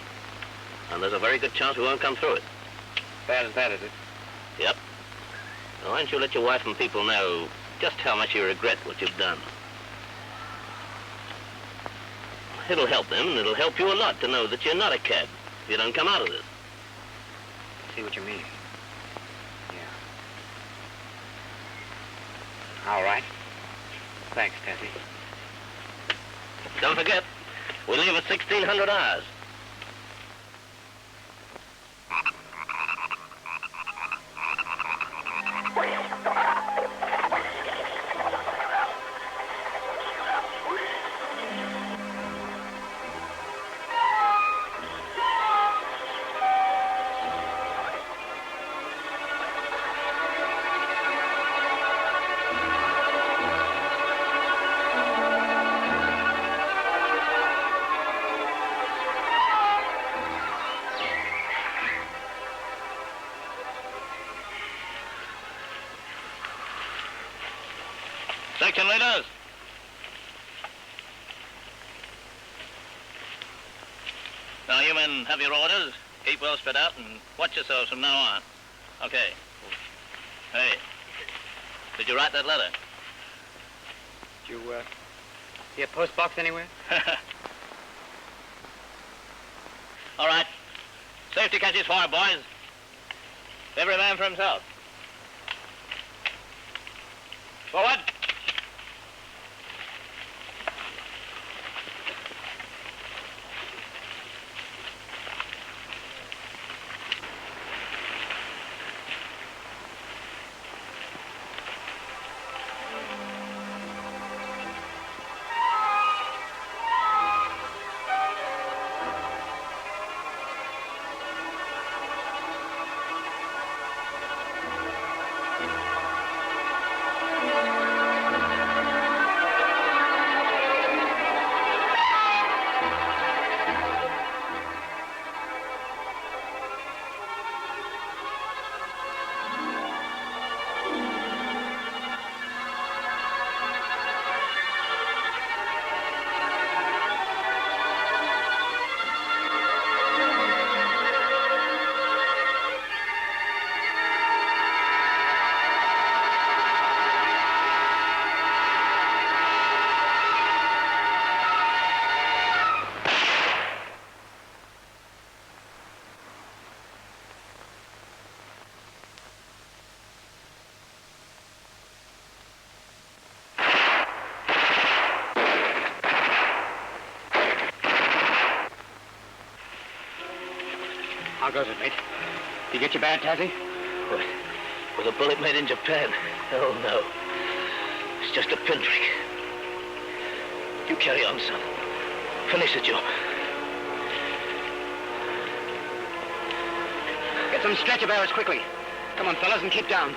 And there's a very good chance we won't come through it. Bad as that, is it? Yep. Now, why don't you let your wife and people know just how much you regret what you've done? It'll help them, and it'll help you a lot to know that you're not a cad if you don't come out of this. I see what you mean. Yeah. All right. Thanks, Tazzy. Don't forget, we leave at 1600 hours. Section leaders. Now, you men have your orders. Keep well spread out and watch yourselves from now on. Okay. Hey, did you write that letter? Did you, see a postbox anywhere? All right. Safety catches fire, boys. Every man for himself. Forward. How goes it, mate? You get your bad, Tazzy? With a bullet made in Japan? Oh, no. It's just a pinprick. You carry on, son. Finish the job. Get some stretcher bearers quickly. Come on, fellas, and keep down.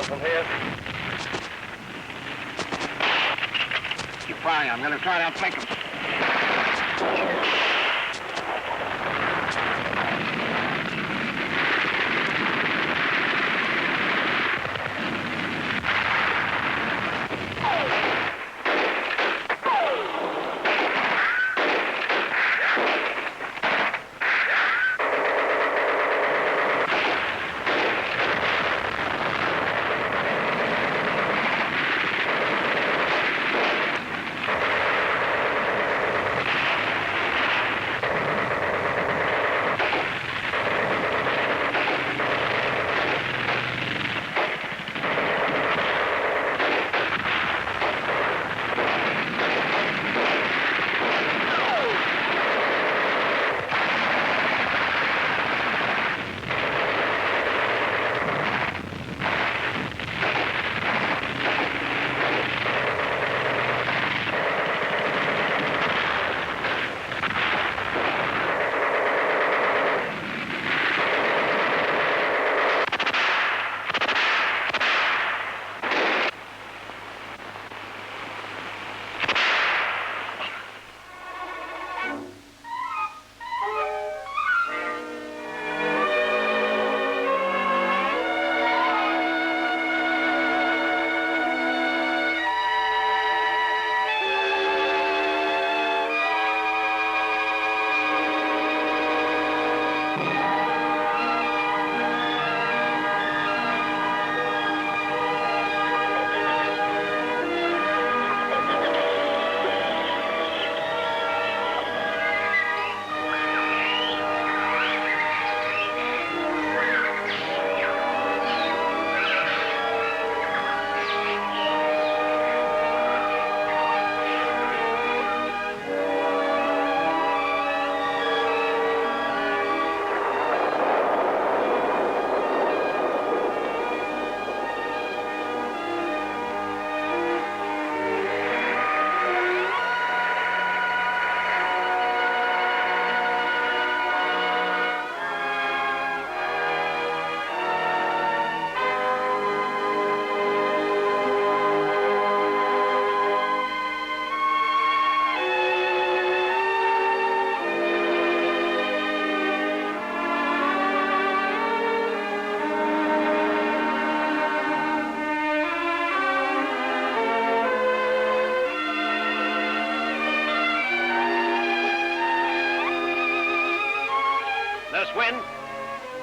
From here. Keep firing. I'm going to try to outflank them.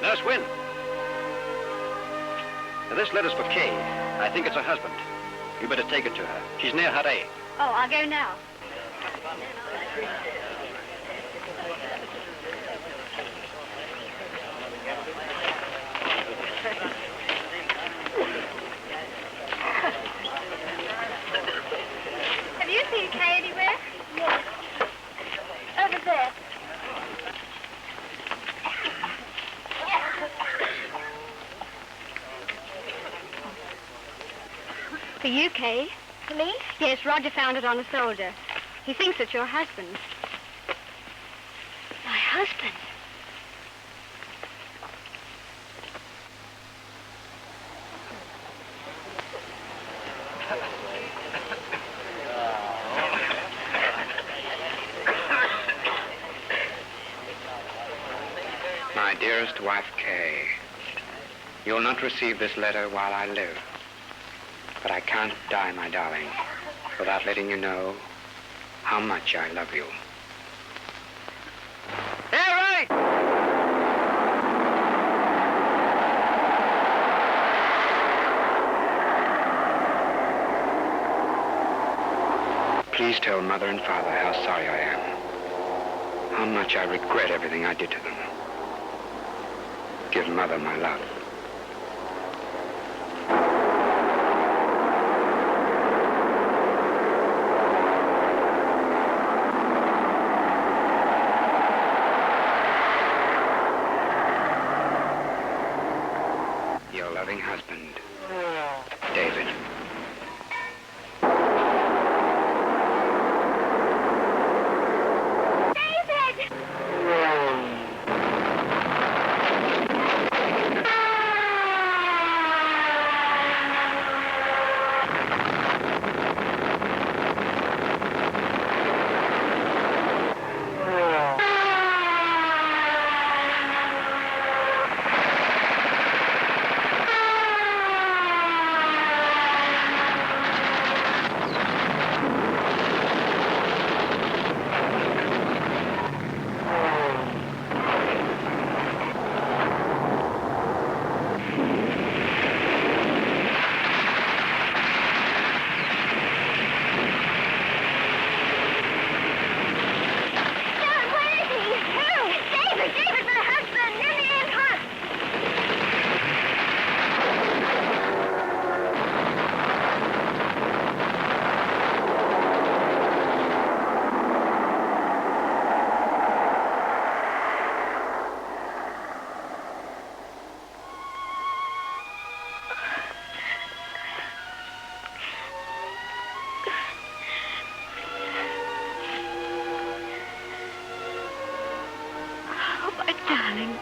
Nurse Wynne. Now, this letter's for Kay. I think it's her husband. You better take it to her. She's near Hut A. Oh, I'll go now. Have you seen Kay anywhere? Yes. Over there. For you, Kay. For me? Yes, Roger found it on a soldier. He thinks it's your husband. My husband? My dearest wife, Kay, you'll not receive this letter while I live. But I can't die, my darling, without letting you know how much I love you. All right! Please tell Mother and Father how sorry I am. How much I regret everything I did to them. Give Mother my love. Your loving husband, David.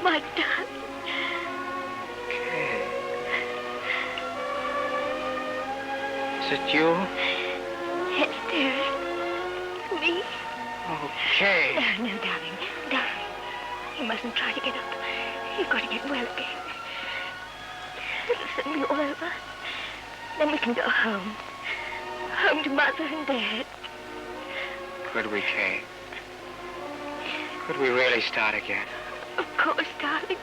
My darling. Kay. Is it you? Yes, dearest. Me? Oh, Kay. No, darling. Darling. You mustn't try to get up. You've got to get well again. It'll soon be all over. Then we can go home. Home to Mother and Dad. Could we, Kay? Could we really start again? Of course, darling.